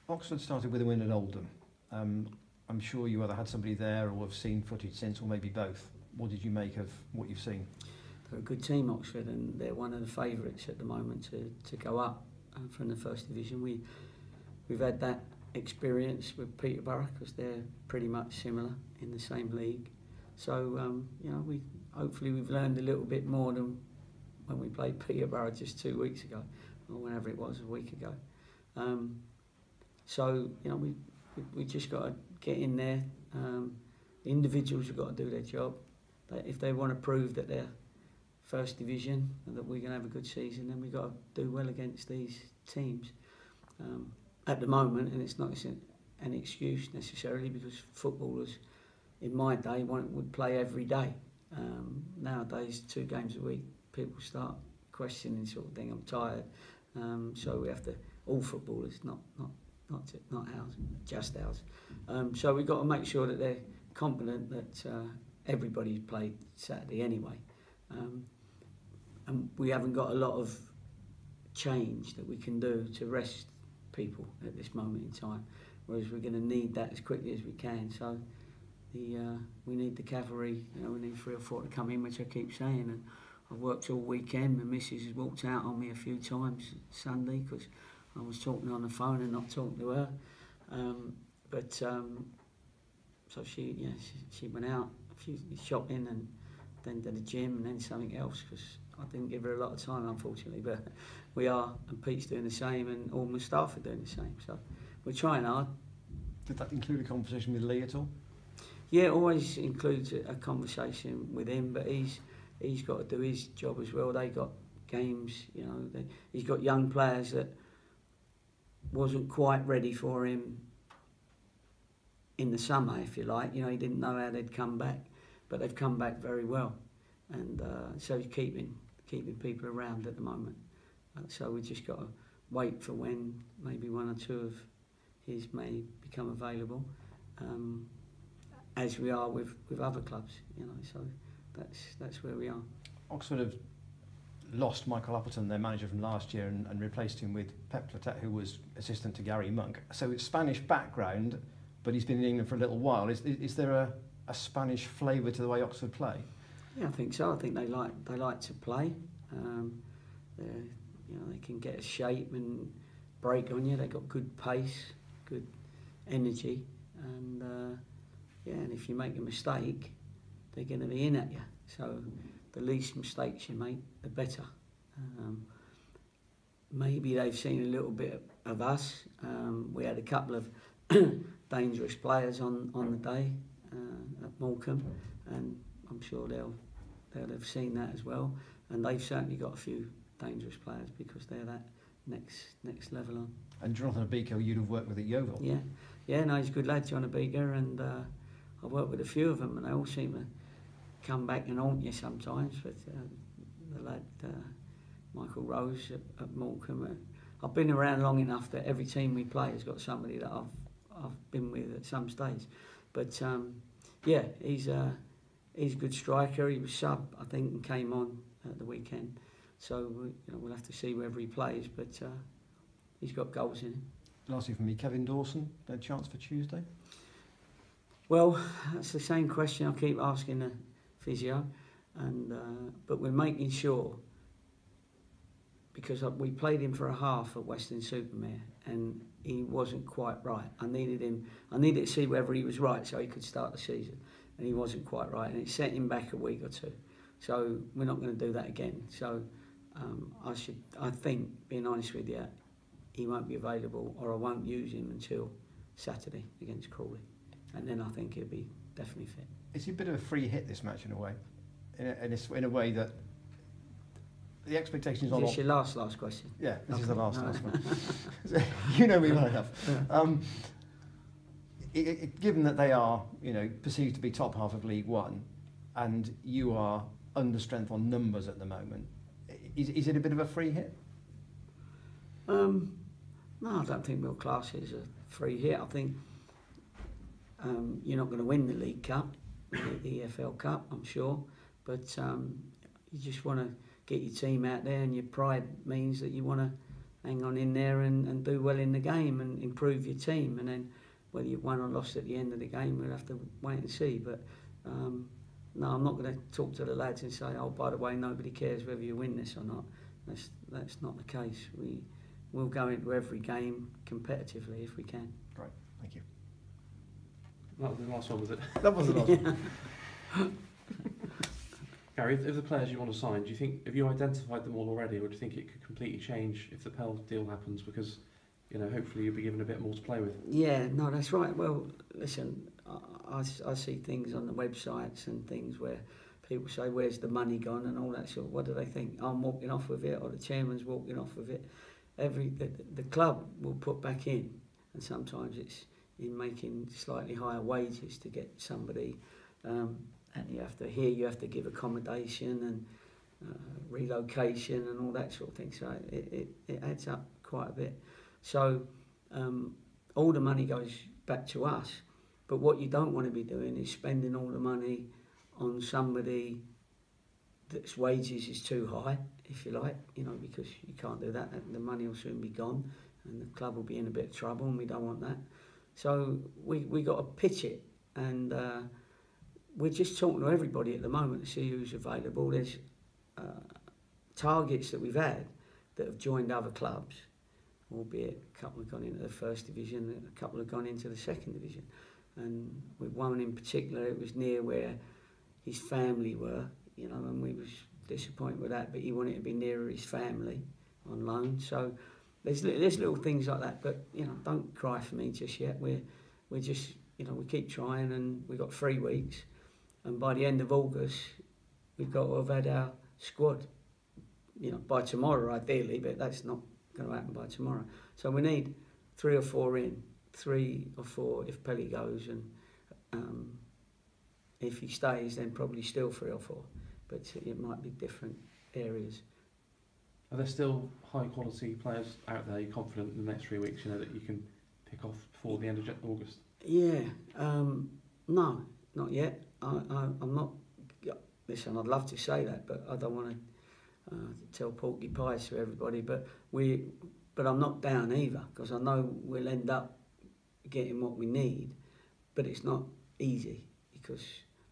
Oxford started with a win at Oldham. I'm sure you either had somebody there or have seen footage since, or maybe both. What did you make of what you've seen? They're a good team, Oxford, and they're one of the favourites at the moment to go up from the First Division. We've had that experience with Peterborough because they're pretty much similar in the same league. So you know, hopefully we've learned a little bit more than when we played Peterborough just 2 weeks ago, or whenever it was, a week ago. So you know, we just got to get in there. The individuals have got to do their job. If they want to prove that they're First Division and that we're going to have a good season, then we've got to do well against these teams. At the moment, and it's not an excuse necessarily, because footballers in my day would play every day. Nowadays, 2 games a week, people start questioning sort of thing. I'm tired, so we have to. All footballers, not ours, just ours. So we've got to make sure that they're confident that everybody's played Saturday anyway, and we haven't got a lot of change that we can do to rest people at this moment in time, whereas we're going to need that as quickly as we can. So we need the cavalry. You know, we need 3 or 4 to come in, which I keep saying. And I've worked all weekend. My missus has walked out on me a few times Sunday because I was talking on the phone and not talking to her. So she went out a few shopping and then to the gym and then something else, because I didn't give her a lot of time, unfortunately. But we are, and Pete's doing the same, and all my staff are doing the same. So we're trying hard. Did that include a conversation with Lee at all? Yeah, it always includes a conversation with him, but he's got to do his job as well. They got games, you know. He's got young players that wasn't quite ready for him in the summer, if you like. You know, he didn't know how they'd come back, but they've come back very well, and so he's keeping people around at the moment. So we just got to wait for when maybe 1 or 2 of his may become available, as we are with other clubs, you know. So that's where we are. Oxford have lost Michael Appleton, their manager from last year, and replaced him with Pep Clotet, who was assistant to Gary Monk. So it's Spanish background, but he's been in England for a little while. Is there a Spanish flavour to the way Oxford play? Yeah, I think so. I think they like to play. You know, they can get a shape and break on you. They've got good pace, good energy, and and if you make a mistake, they're going to be in at you. So the least mistakes you make, the better. Maybe they've seen a little bit of us. We had a couple of dangerous players on the day at Morecambe, and I'm sure they'll have seen that as well. And they've certainly got a few dangerous players because they're that next level on. And Jonathan Abiko, you'd have worked with at Yeovil. Yeah, no, he's a good lad, John Abiko, and I've worked with a few of them, and they all seem to come back and haunt you sometimes. But the lad Michael Rose at Morecambe, I've been around long enough that every team we play has got somebody that I've been with at some stage. But yeah, he's a good striker. He was sub, I think, and came on at the weekend. So you know, we'll have to see whether he plays, but he's got goals in him. Lastly from me, Kevin Dawson, no chance for Tuesday? Well, that's the same question I keep asking the physio, and but we're making sure, because we played him for a half at Weston-super-Mare and he wasn't quite right. I needed to see whether he was right so he could start the season, and he wasn't quite right, and it set him back a week or 2. So we're not going to do that again. So I think, being honest with you, he won't be available, or I won't use him until Saturday against Crawley, and then I think he'll be definitely fit. It's a bit of a free hit, this match, in a way, in a way that the expectations are. Is this your last question? Yeah, this is the last one. You know me well enough. Given that they are, you know, perceived to be top half of League One, and you are under strength on numbers at the moment, is it a bit of a free hit? No, I don't think we'll class it as a free hit. I think you're not going to win the League Cup, the EFL Cup, I'm sure, but you just want to get your team out there, and your pride means that you want to hang on in there and do well in the game and improve your team. And then whether you've won or lost at the end of the game, we'll have to wait and see. But no, I'm not going to talk to the lads and say, oh, by the way, nobody cares whether you win this or not. That's not the case. We'll go into every game competitively if we can. Great, thank you. That was the last one, was it? That was the last one. Gary, if the players you want to sign, have you identified them all already, or do you think it could completely change if the Pell deal happens? Because, hopefully you'll be given a bit more to play with. Yeah, no, that's right. Well, listen, I see things on the websites and things where people say, where's the money gone and all that sort of, what do they think? I'm walking off with it, or the chairman's walking off with it. The club will put back in, and sometimes it's in making slightly higher wages to get somebody, and you have to give accommodation and relocation and all that sort of thing. So it adds up quite a bit. So all the money goes back to us. But what you don't want to be doing is spending all the money on somebody that's wages is too high, if you like, because you can't do that. The money will soon be gone and the club will be in a bit of trouble, and we don't want that. So we got to pitch it, and we're just talking to everybody at the moment to see who's available. There's targets that we've had that have joined other clubs, albeit a couple have gone into the first division, and a couple have gone into the second division. And with one in particular, it was near where his family were, and we was disappointed with that, but he wanted to be nearer his family on loan. So there's little things like that, but don't cry for me just yet. We're just we keep trying, and we've got 3 weeks, and by the end of August we've got to have had our squad, by tomorrow ideally, but that's not going to happen by tomorrow. So we need 3 or 4 in, 3 or 4 if Pelly goes, and if he stays, then probably still 3 or 4, but it might be different areas. Are there still high quality players out there? You're confident in the next 3 weeks, that you can pick off before the end of August? Yeah, no, not yet. I'm not. Listen, I'd love to say that, but I don't want to tell porky pies to everybody. But I'm not down either, because I know we'll end up getting what we need, but it's not easy because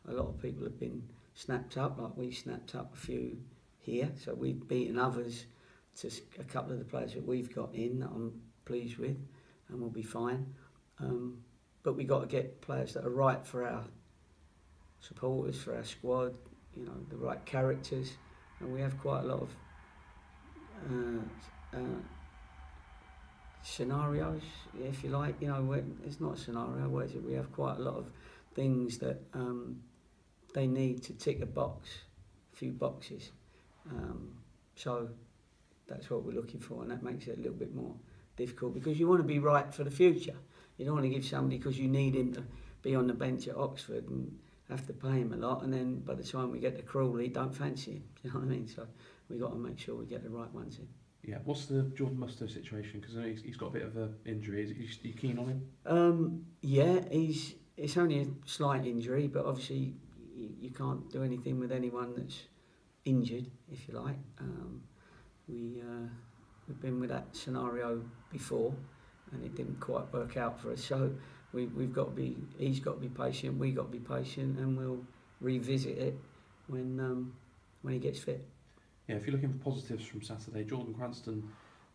a lot of people have been snapped up, like we snapped up a few here. So we've beaten others to a couple of the players that we've got in that I'm pleased with, and we'll be fine. But we got to get players that are right for our supporters, for our squad, the right characters, and we have quite a lot of scenarios, if you like. It's not a scenario, what is it? We have quite a lot of things that they need to tick a few boxes. So that's what we're looking for, and that makes it a little bit more difficult, because you want to be right for the future. You don't want to give somebody because you need him to be on the bench at Oxford and have to pay him a lot, and then by the time we get to Crawley, don't fancy him. You know what I mean? So we've got to make sure we get the right ones in. Yeah, what's the Jordan Mustoe situation? Because I know he's got a bit of an injury. Are you keen on him? Yeah, it's only a slight injury, but obviously you can't do anything with anyone that's injured, if you like. We've been with that scenario before, and it didn't quite work out for us. So he's got to be patient, we've got to be patient, and we'll revisit it when he gets fit. Yeah, if you're looking for positives from Saturday, Jordan Cranston,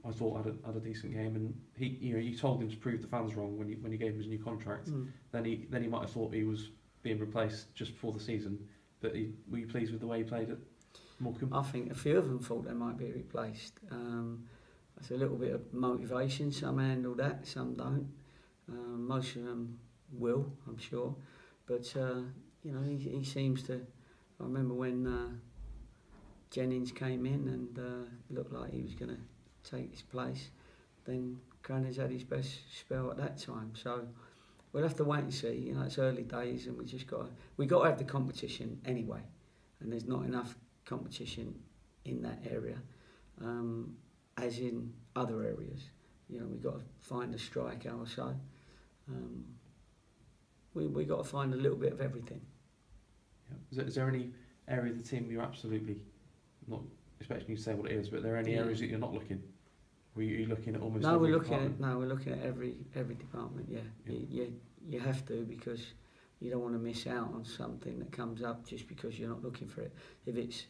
I thought had a decent game, and you told him to prove the fans wrong when you gave him his new contract. Then he might have thought he was being replaced just before the season. But were you pleased with the way he played at Morecambe? I think a few of them thought they might be replaced. That's a little bit of motivation. Some handle that, some don't. Most of them will, I'm sure. But he seems to. I remember when Jennings came in and looked like he was going to take his place. Then Cranners had his best spell at that time. So we'll have to wait and see. It's early days, and we got to have the competition anyway. And there's not enough competition in that area, as in other areas. We've got to find a striker or so. We got to find a little bit of everything. Yeah. Is there any area of the team you're absolutely not expecting you to say what it is, but are there any areas that you're not looking? Or are you looking at almost No, every we're looking department? at every department. Yeah, Yeah. You have to, because you don't want to miss out on something that comes up just because you're not looking for it. If it's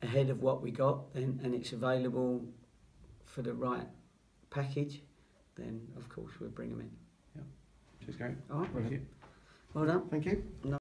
ahead of what we got, then and it's available for the right package, then of course we'll bring them in. Cheers, Gary. All right. Thank you. Well done. Thank you.